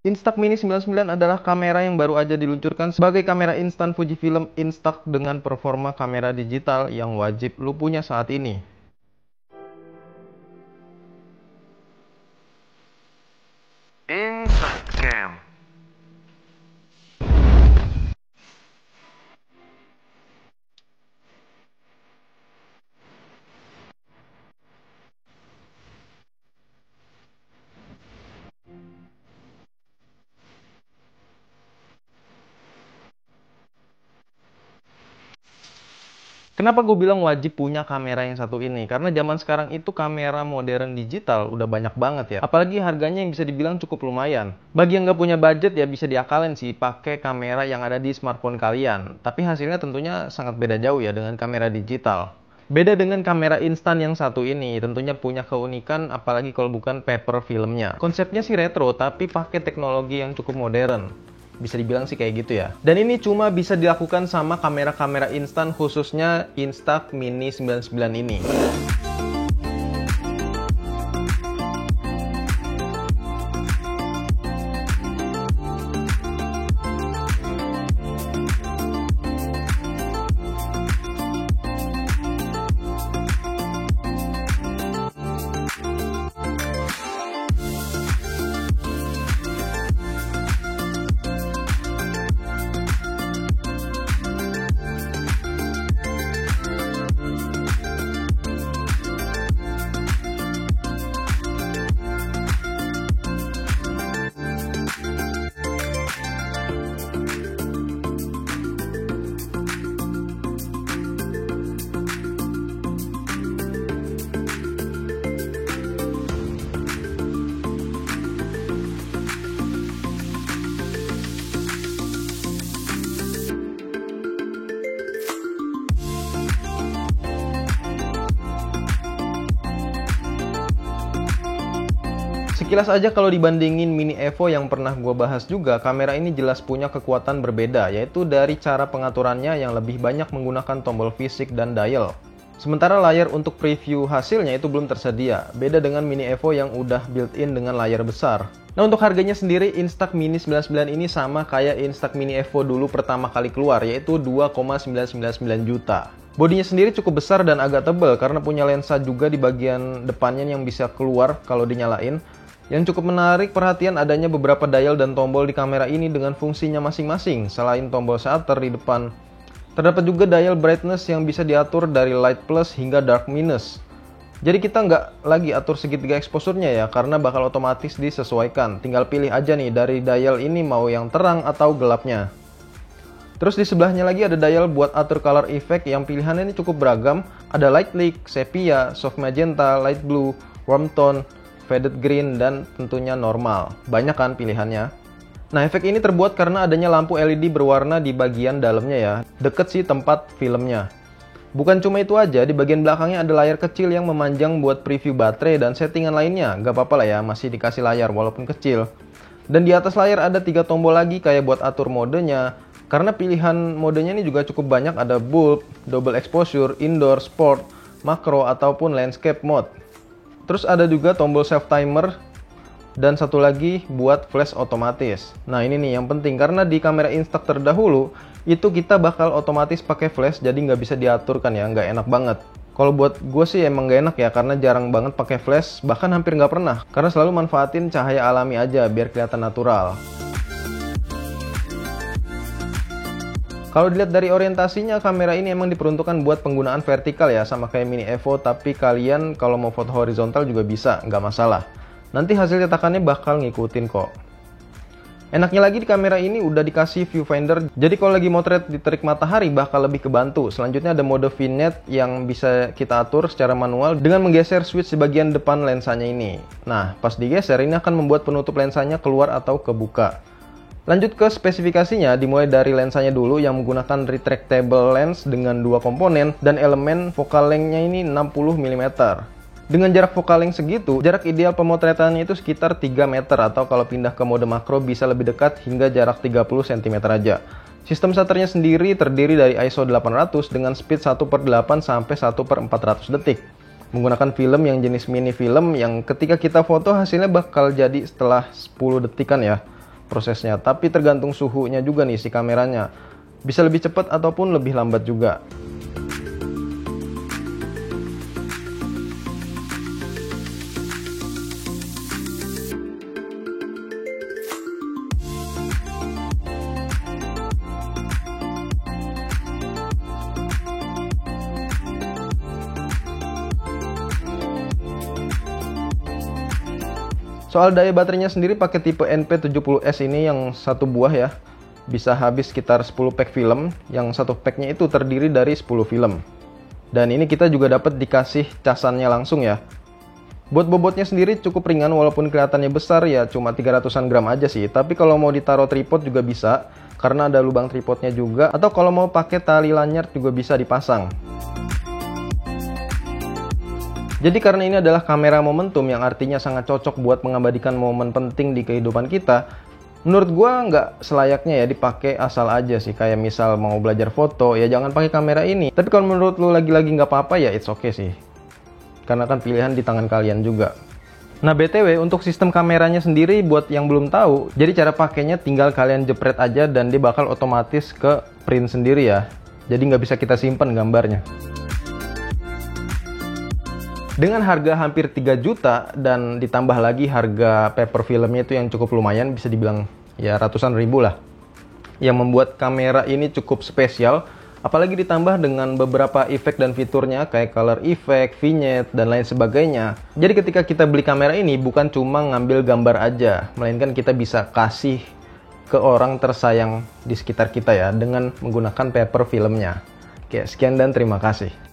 Instax Mini 99 adalah kamera yang baru aja diluncurkan sebagai kamera instan Fujifilm Instax dengan performa kamera digital yang wajib lu punya saat ini. Instacam. Kenapa gue bilang wajib punya kamera yang satu ini? Karena zaman sekarang itu kamera modern digital udah banyak banget ya. Apalagi harganya yang bisa dibilang cukup lumayan. Bagi yang nggak punya budget ya bisa diakalin sih pakai kamera yang ada di smartphone kalian. Tapi hasilnya tentunya sangat beda jauh ya dengan kamera digital. Beda dengan kamera instan yang satu ini, tentunya punya keunikan apalagi kalau bukan paper filmnya. Konsepnya sih retro tapi pakai teknologi yang cukup modern. Bisa dibilang sih kayak gitu ya. Dan ini cuma bisa dilakukan sama kamera-kamera instan khususnya Instax Mini 99 ini. Sekilas aja kalau dibandingin Mini Evo yang pernah gue bahas juga, kamera ini jelas punya kekuatan berbeda, yaitu dari cara pengaturannya yang lebih banyak menggunakan tombol fisik dan dial. Sementara layar untuk preview hasilnya itu belum tersedia, beda dengan Mini Evo yang udah built-in dengan layar besar. Nah untuk harganya sendiri, Instax Mini 99 ini sama kayak Instax Mini Evo dulu pertama kali keluar, yaitu 2,999 juta. Bodinya sendiri cukup besar dan agak tebal karena punya lensa juga di bagian depannya yang bisa keluar kalau dinyalain. Yang cukup menarik perhatian adanya beberapa dial dan tombol di kamera ini dengan fungsinya masing-masing. Selain tombol shutter di depan, terdapat juga dial brightness yang bisa diatur dari light plus hingga dark minus. Jadi kita nggak lagi atur segitiga exposure-nya ya, karena bakal otomatis disesuaikan. Tinggal pilih aja nih dari dial ini mau yang terang atau gelapnya. Terus di sebelahnya lagi ada dial buat atur color effect yang pilihannya ini cukup beragam. Ada light leak, sepia, soft magenta, light blue, warm tone, faded green, dan tentunya normal. Banyak kan pilihannya. Nah, efek ini terbuat karena adanya lampu LED berwarna di bagian dalamnya ya. Deket sih tempat filmnya. Bukan cuma itu aja, di bagian belakangnya ada layar kecil yang memanjang buat preview baterai dan settingan lainnya. Gak apa-apa lah ya, masih dikasih layar walaupun kecil. Dan di atas layar ada 3 tombol lagi kayak buat atur modenya. Karena pilihan modenya ini juga cukup banyak, ada bulb, double exposure, indoor, sport, macro, ataupun landscape mode. Terus ada juga tombol self timer dan satu lagi buat flash otomatis. Nah ini nih yang penting karena di kamera Instax terdahulu itu kita bakal otomatis pakai flash, jadi nggak bisa diaturkan ya, nggak enak banget. Kalau buat gue sih emang nggak enak ya karena jarang banget pakai flash, bahkan hampir nggak pernah karena selalu manfaatin cahaya alami aja biar kelihatan natural. Kalau dilihat dari orientasinya, kamera ini emang diperuntukkan buat penggunaan vertikal ya, sama kayak Mini Evo, tapi kalian kalau mau foto horizontal juga bisa, nggak masalah. Nanti hasil cetakannya bakal ngikutin kok. Enaknya lagi di kamera ini udah dikasih viewfinder, jadi kalau lagi motret di terik matahari bakal lebih kebantu. Selanjutnya ada mode vignette yang bisa kita atur secara manual dengan menggeser switch di bagian depan lensanya ini. Nah, pas digeser ini akan membuat penutup lensanya keluar atau kebuka. Lanjut ke spesifikasinya, dimulai dari lensanya dulu yang menggunakan retractable lens dengan 2 komponen dan elemen focal length-nya ini 60 mm. Dengan jarak focal length segitu, jarak ideal pemotretannya itu sekitar 3 meter atau kalau pindah ke mode makro bisa lebih dekat hingga jarak 30 cm aja. Sistem shutternya sendiri terdiri dari ISO 800 dengan speed 1/8 sampai 1/400 detik. Menggunakan film yang jenis mini film yang ketika kita foto hasilnya bakal jadi setelah 10 detikan ya. prosesnya, tapi tergantung suhunya juga nih si kameranya. Bisa lebih cepat ataupun lebih lambat juga. Soal daya baterainya sendiri pakai tipe NP70S ini yang satu buah ya. Bisa habis sekitar 10 pack film, yang satu packnya itu terdiri dari 10 film. Dan ini kita juga dapat dikasih casannya langsung ya. Buat bobotnya sendiri cukup ringan walaupun kelihatannya besar ya, cuma 300-an gram aja sih. Tapi kalau mau ditaruh tripod juga bisa, karena ada lubang tripodnya juga. Atau kalau mau pakai tali lanyard juga bisa dipasang. Jadi karena ini adalah kamera momentum yang artinya sangat cocok buat mengabadikan momen penting di kehidupan kita, menurut gua nggak selayaknya ya dipakai asal aja sih. Kayak misal mau belajar foto, ya jangan pakai kamera ini. Tapi kalau menurut lu lagi-lagi nggak apa-apa ya it's okay sih. Karena kan pilihan di tangan kalian juga. Nah BTW untuk sistem kameranya sendiri buat yang belum tahu, jadi cara pakainya tinggal kalian jepret aja dan dia bakal otomatis ke print sendiri ya. Jadi nggak bisa kita simpan gambarnya. Dengan harga hampir 3 juta dan ditambah lagi harga paper filmnya itu yang cukup lumayan, bisa dibilang ya ratusan ribu lah. Yang membuat kamera ini cukup spesial, apalagi ditambah dengan beberapa efek dan fiturnya kayak color effect, vignette, dan lain sebagainya. Jadi ketika kita beli kamera ini bukan cuma ngambil gambar aja, melainkan kita bisa kasih ke orang tersayang di sekitar kita ya dengan menggunakan paper filmnya. Oke, sekian dan terima kasih.